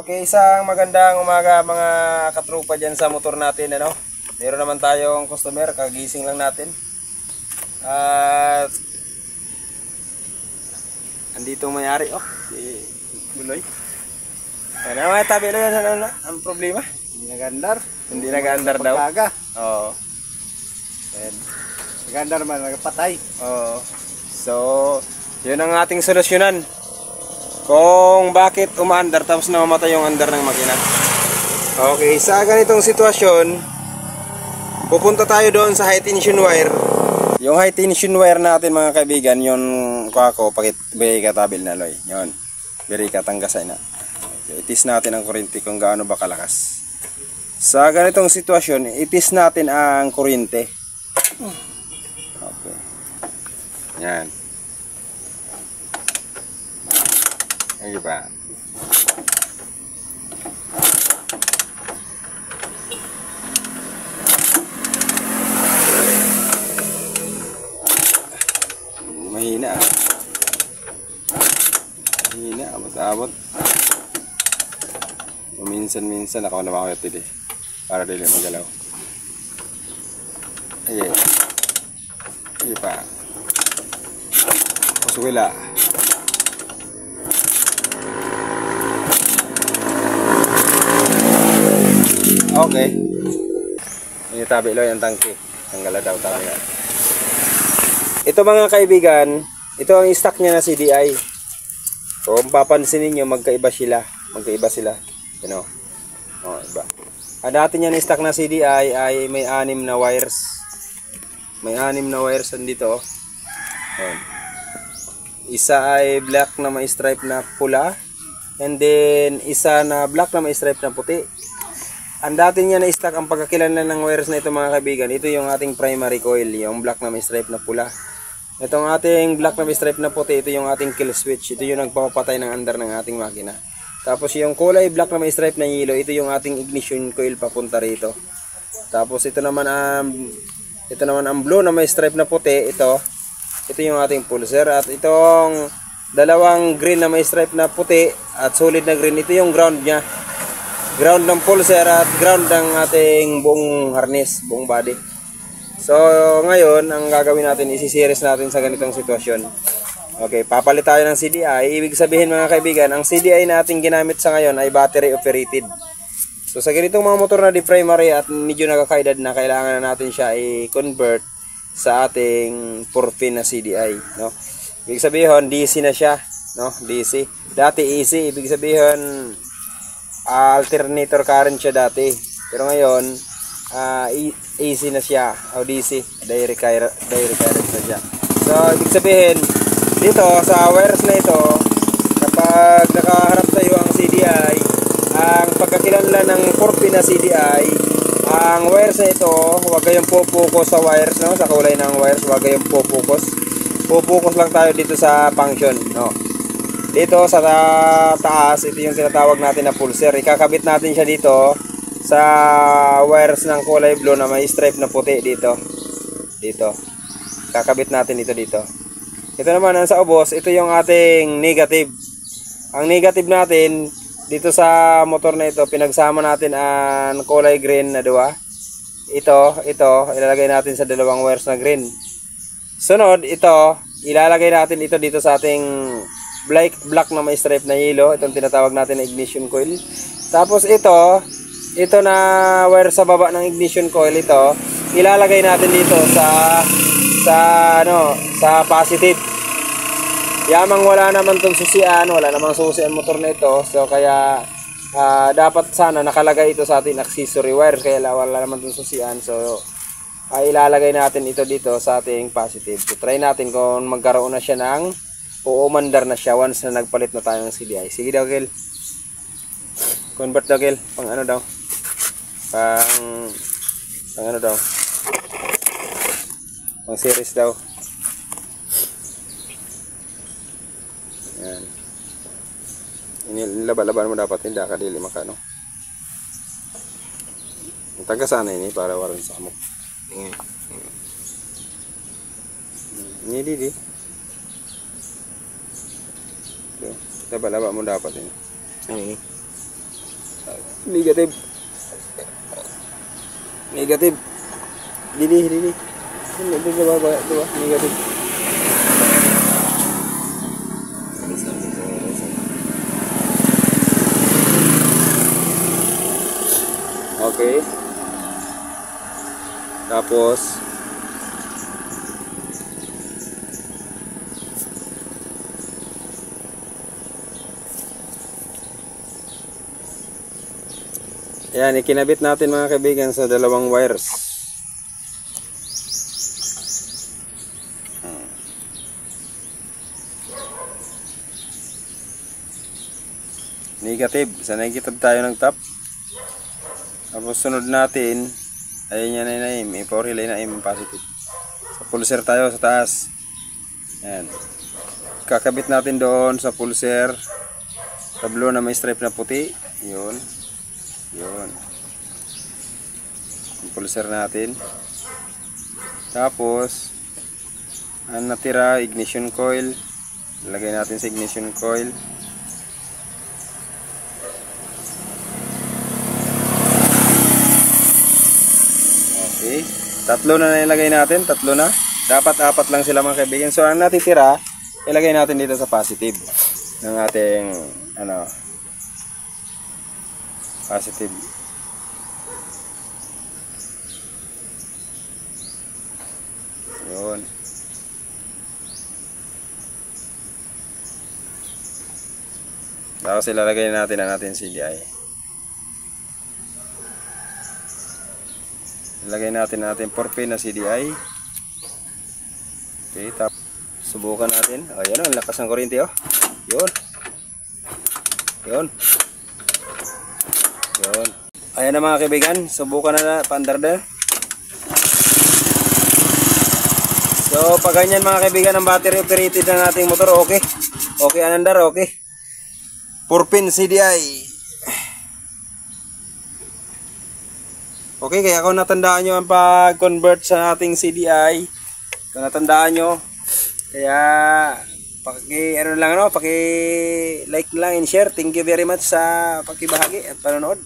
Okay, isang magandang umaga mga katrupa dyan sa motor natin, ano? Meron naman tayong customer, kagising lang natin. At andito ang may-ari, si Buloy. Ano mga tabi lang yan, ang problema? Hindi nag-andar. Hindi nag-andar daw? Oo. Nag-andar man, nagpatay. Oo. So, yun ang ating solusyonan. Kung bakit umaandar tapos namamatay yung andar ng makina. Okay, sa ganitong sitwasyon, pupunta tayo doon sa high tension wire. Yung high tension wire natin mga kaibigan, yun ko pakit beri ka tabil na loy. Yun. Beri ka tanggasay na. Okay, itis natin ang kuryente kung gaano ba kalakas. Sa ganitong sitwasyon, itis natin ang kuryente. Okay. Yan. Ay ba? Mahina. Mahina, abot-abot. Minsan-minsan ako na makakit dili para dili magalaw. Ay. Ay pa. Pasuwila. Okay. Yung tabi lo yung tangke. Tanggala daw talaga. Ito mga kaibigan, ito ang stock niya na CDI. Kung papansin niyo magkaiba sila. Magkaiba sila. You know? Iba. Ang dati niya na stock na CDI ay may 6 na wires. May 6 na wires andito. Isa ay black na may stripe na pula. And then isa na black na may stripe na puti. Ang dati niya na-stock ang pagkakilanlan ng wires na ito mga kaibigan. Ito yung ating primary coil, yung black na may stripe na pula. Itong ating black na may stripe na puti, ito yung ating kill switch. Ito yung nagpapatay ng andar ng ating makina. Tapos yung kulay black na may stripe na yellow, ito yung ating ignition coil papunta rito. Tapos ito naman ang blue na may stripe na puti, ito yung ating pulser. At itong dalawang green na may stripe na puti at solid na green, ito yung ground niya. Ground ng pulser at ground ng ating buong harness, buong body. So ngayon, ang gagawin natin, isi-series natin sa ganitong sitwasyon. Okay, papalit tayo ng CDI. Ibig sabihin mga kaibigan, ang CDI na ating ginamit sa ngayon ay battery operated. So sa ganitong mga motor na di primary at medyo nagkakaedad na, kailangan na natin siya i-convert sa ating 4-pin na CDI, no? Ibig sabihin DC na siya, no? DC. Dati AC, ibig sabihin alternator current siya dati, pero ngayon AC na siya o DC, direct current na siya. So ibig sabihin dito sa wires na ito, kapag nakaharap sa iyo ang CDI, ang pagkakilanlan ng 4-pin na CDI, ang wires na ito, huwag kayong pupokus sa wires, no? Sa kulay ng wires, huwag kayong pupokus lang tayo dito sa function, no? Dito sa taas, ito yung tinatawag natin na pulser. Ikakabit natin siya dito sa wires ng kulay blue na may stripe na puti dito. Dito. Kakabit natin ito dito. Ito naman ang sa ubos, ito yung ating negative. Ang negative natin dito sa motor na ito, pinagsama natin ang kulay green na dua. Ito, ilalagay natin sa dalawang wires na green. Sunod, ito, ilalagay natin ito dito sa ating black na may stripe na yellow. Itong tinatawag natin na ignition coil. Tapos ito na wire sa baba ng ignition coil, ito ilalagay natin dito sa positive. Yamang wala naman tong susian, wala namang susi ang motor na ito. So kaya dapat sana nakalagay ito sa ating accessory wires, kaya wala naman tong susian. So ilalagay natin ito dito sa ating positive. So try natin kung magkaroon na siya ng uumandar na siya once na nagpalit na tayo ng CDI. Sige daw, Gil. Convert daw, Gil. Pang ano daw? Pang ano daw? Pang series daw. Yan. Inilaba-laban mo dapat. Hindi ka dili makano. Ang taga sana ini para waran sa amok. Ini di. Laba-laba mo dapat ini. Negative. Negative. Dili. Diba? Negative. Okay. Tapos ayan, ikinabit natin mga kaibigan sa dalawang wires. Negative. Sa negative tayo ng top. Tapos sunod natin, ayun yan na im. I-power relay na im positive. Sa pulser tayo sa taas. Ayan. Kakabit natin doon sa pulser. Tablo na may stripe na puti. Yun. Yun. Yung pulser natin. Tapos, ang natira, ignition coil. Lagay natin sa ignition coil. Okay. Tatlo na nilagay natin. Tatlo na. Dapat apat lang sila mga kaibigan. So, ang natitira, ilagay natin dito sa positive ng ating positive. Yun. Tapos ilalagay natin ang ating CDI. Ilagay natin ang ating 4-pin na CDI. Okay, tapos subukan natin. Ayan, ang lakas ng kuryente, oh. Yun. Yun. Yun. Ayan na mga kaibigan, subukan na paandar din. So, pag ganyan mga kaibigan, ang battery operated ng ating motor, okay. Okay, anandar, okay. 4-pin CDI. Okay, kaya kung natandaan nyo ang pag-convert sa ating CDI, kung natandaan nyo, kaya paki-like lang and share. Thank you very much sa pakibahagi at panonood.